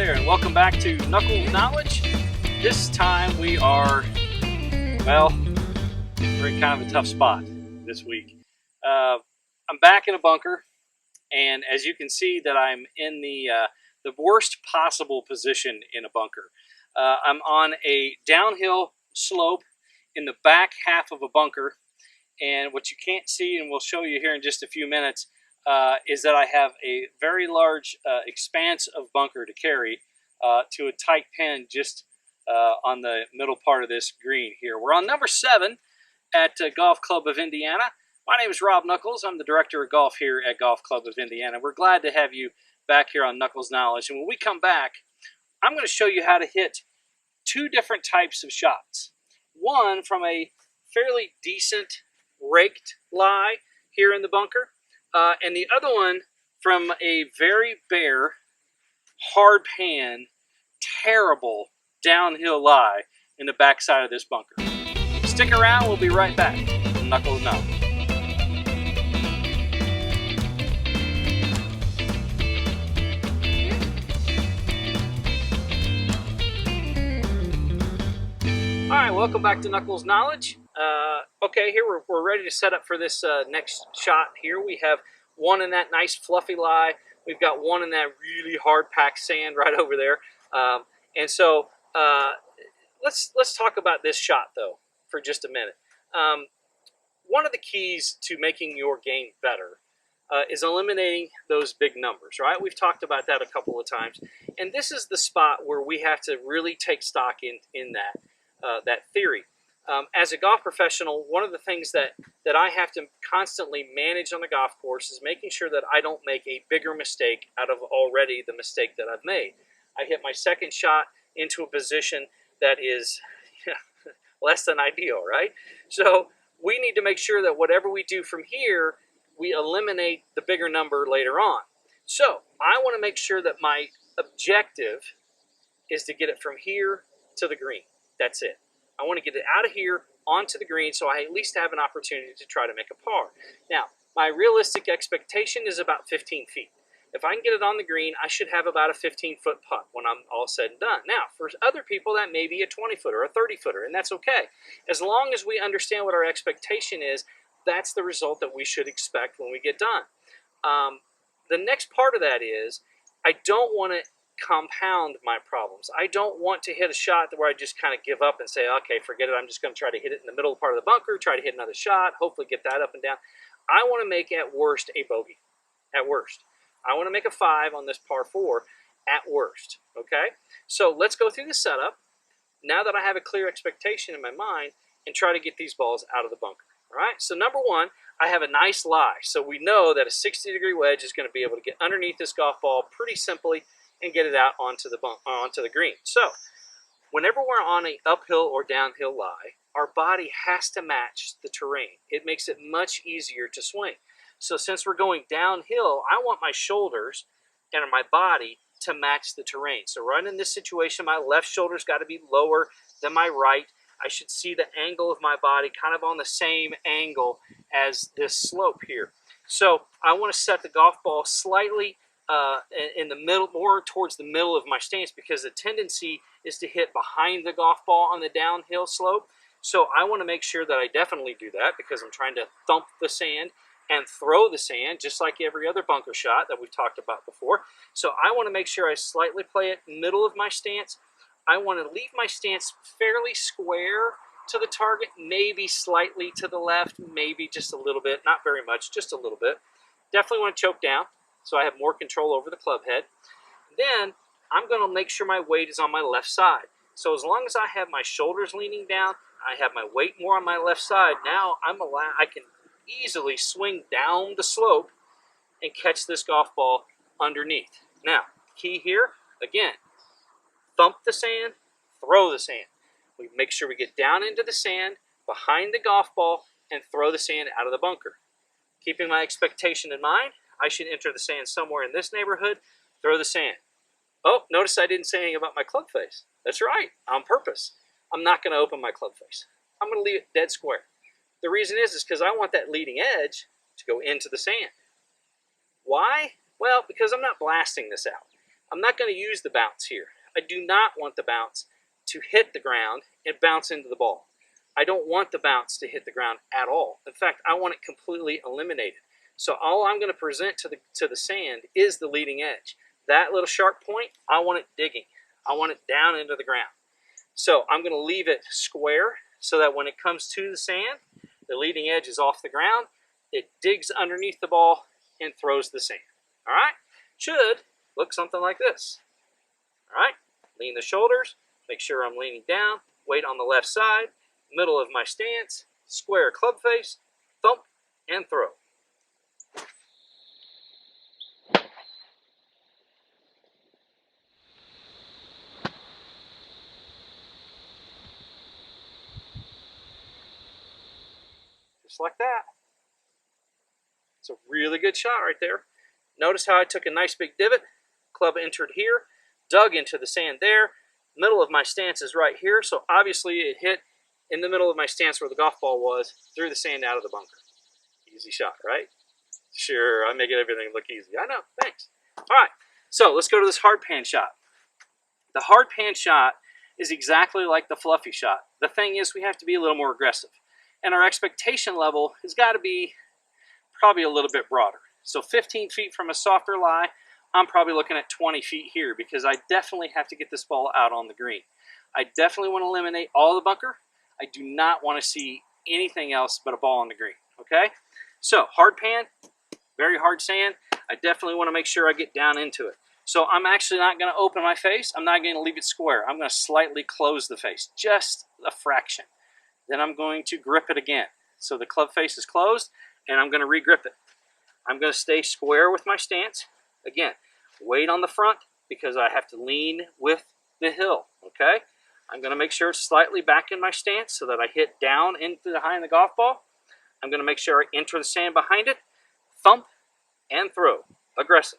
there, and welcome back to Knuckles Knowledge. This time we are, well, we're in kind of a tough spot this week. I'm back in a bunker, and as you can see that I'm in the worst possible position in a bunker. I'm on a downhill slope in the back half of a bunker, and what you can't see, and we'll show you here in just a few minutes, is that I have a very large expanse of bunker to carry to a tight pin just on the middle part of this green here. We're on number 7 at Golf Club of Indiana. My name is Rob Knuckles. I'm the director of golf here at Golf Club of Indiana. We're glad to have you back here on Knuckles Knowledge. And when we come back, I'm going to show you how to hit 2 different types of shots. One from a fairly decent raked lie here in the bunker, and the other one from a very bare, hard pan, terrible downhill lie in the backside of this bunker. Stick around, we'll be right back. Knuckles Knowledge. All right, welcome back to Knuckles Knowledge. Okay, here we're ready to set up for this next shot here. We have one in that nice fluffy lie. We've got one in that really hard packed sand right over there. And so let's talk about this shot though for just a minute. One of the keys to making your game better is eliminating those big numbers, right? We've talked about that a couple of times, and this is the spot where we have to really take stock in that theory. As a golf professional, one of the things that I have to constantly manage on the golf course is making sure that I don't make a bigger mistake out of already the mistake that I've made. I hit my second shot into a position that is less than ideal, right? So we need to make sure that whatever we do from here, we eliminate the bigger number later on. So I want to make sure that my objective is to get it from here to the green. That's it. I want to get it out of here onto the green so I at least have an opportunity to try to make a par. Now, my realistic expectation is about 15 feet. If I can get it on the green, I should have about a 15-foot putt when I'm all said and done. Now, for other people, that may be a 20-footer or a 30-footer, and that's okay. As long as we understand what our expectation is, that's the result that we should expect when we get done. The next part of that is I don't want to compound my problems. I don't want to hit a shot where I just kind of give up and say, okay, forget it. I'm just going to try to hit it in the middle part of the bunker, try to hit another shot, hopefully get that up and down. I want to make, at worst, a bogey. At worst. I want to make a 5 on this par 4 at worst. Okay? So let's go through the setup now that I have a clear expectation in my mind and try to get these balls out of the bunker. All right? So number 1, I have a nice lie. So we know that a 60-degree wedge is going to be able to get underneath this golf ball pretty simply and get it out onto the green. So whenever we're on an uphill or downhill lie, our body has to match the terrain. It makes it much easier to swing. So since we're going downhill, I want my shoulders and my body to match the terrain. So right in this situation, my left shoulder's got to be lower than my right. I should see the angle of my body kind of on the same angle as this slope here. So I want to set the golf ball slightly in the middle, more towards the middle of my stance, because the tendency is to hit behind the golf ball on the downhill slope. So I want to make sure that I definitely do that because I'm trying to thump the sand and throw the sand just like every other bunker shot that we've talked about before. So I want to make sure I slightly play it middle of my stance. I want to leave my stance fairly square to the target, maybe slightly to the left, maybe just a little bit, not very much, just a little bit. Definitely want to choke down so I have more control over the club head. Then I'm going to make sure my weight is on my left side. So as long as I have my shoulders leaning down, I have my weight more on my left side, now I can easily swing down the slope and catch this golf ball underneath. Now, key here, again, thump the sand, throw the sand. We make sure we get down into the sand, behind the golf ball, and throw the sand out of the bunker. Keeping my expectation in mind, I should enter the sand somewhere in this neighborhood, throw the sand. Oh, notice I didn't say anything about my club face. That's right, on purpose. I'm not going to open my club face. I'm going to leave it dead square. The reason is because I want that leading edge to go into the sand. Why? Well, because I'm not blasting this out. I'm not going to use the bounce here. I do not want the bounce to hit the ground and bounce into the ball. I don't want the bounce to hit the ground at all. In fact, I want it completely eliminated. So all I'm going to present to the sand is the leading edge. That little sharp point, I want it digging. I want it down into the ground. So I'm going to leave it square so that when it comes to the sand, the leading edge is off the ground. It digs underneath the ball and throws the sand. All right? Should look something like this. All right? Lean the shoulders. Make sure I'm leaning down. Weight on the left side. Middle of my stance. Square club face. Thump and throw. Just like that. It's a really good shot right there. Notice how I took a nice big divot. Club entered here, dug into the sand there. Middle of my stance is right here, so obviously it hit in the middle of my stance where the golf ball was, threw the sand out of the bunker. Easy shot, right? Sure, I'm making everything look easy. I know, thanks. All right, so let's go to this hard pan shot. The hard pan shot is exactly like the fluffy shot. The thing is, we have to be a little more aggressive. And our expectation level has got to be probably a little bit broader. So 15 feet from a softer lie, I'm probably looking at 20 feet here because I definitely have to get this ball out on the green. I definitely want to eliminate all the bunker. I do not want to see anything else but a ball on the green, okay? So hard pan, very hard sand. I definitely want to make sure I get down into it. So I'm actually not going to open my face. I'm not going to leave it square. I'm going to slightly close the face, just a fraction. Then I'm going to grip it again. So the club face is closed, and I'm going to re-grip it. I'm going to stay square with my stance. Again, weight on the front because I have to lean with the hill, okay? I'm going to make sure it's slightly back in my stance so that I hit down into behind the golf ball. I'm going to make sure I enter the sand behind it, thump, and throw. Aggressive.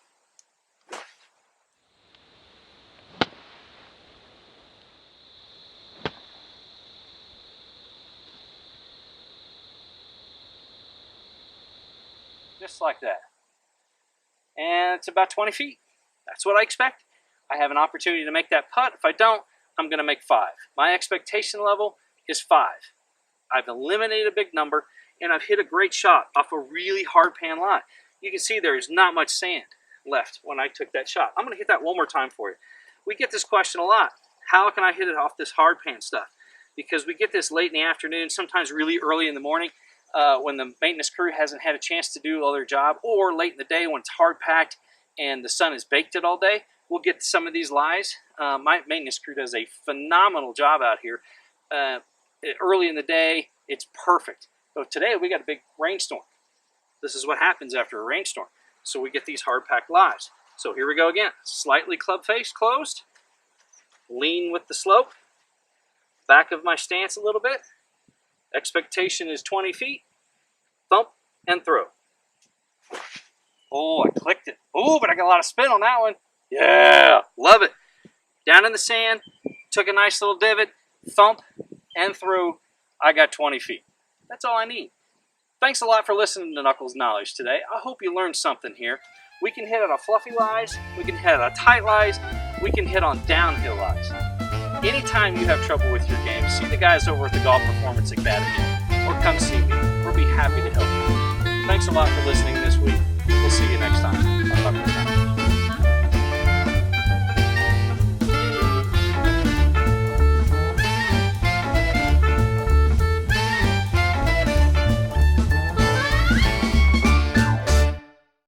Just like that. And it's about 20 feet. That's what I expect. I have an opportunity to make that putt. If I don't, I'm going to make 5. My expectation level is 5. I've eliminated a big number, and I've hit a great shot off a really hard pan line. You can see there's not much sand left when I took that shot. I'm going to hit that one more time for you. We get this question a lot. How can I hit it off this hard pan stuff? Because we get this late in the afternoon, sometimes really early in the morning, when the maintenance crew hasn't had a chance to do all their job, or late in the day when it's hard packed and the sun has baked it all day. We'll get some of these lies. My maintenance crew does a phenomenal job out here. Early in the day, it's perfect. But today we got a big rainstorm. This is what happens after a rainstorm. So we get these hard packed lies. So here we go again. Slightly club face closed. Lean with the slope. Back of my stance a little bit. Expectation is 20 feet. Thump and throw. Oh, I clicked it. Oh, but I got a lot of spin on that one. Yeah, love it. Down in the sand, took a nice little divot, thump, and through. I got 20 feet. That's all I need. Thanks a lot for listening to Knuckles Knowledge today. I hope you learned something here. We can hit on a fluffy lies, we can hit on tight lies, we can hit on downhill lies. Anytime you have trouble with your game, see the guys over at the Golf Performance Academy, or come see me. We'll be happy to help you. Thanks a lot for listening this week. We'll see you next time.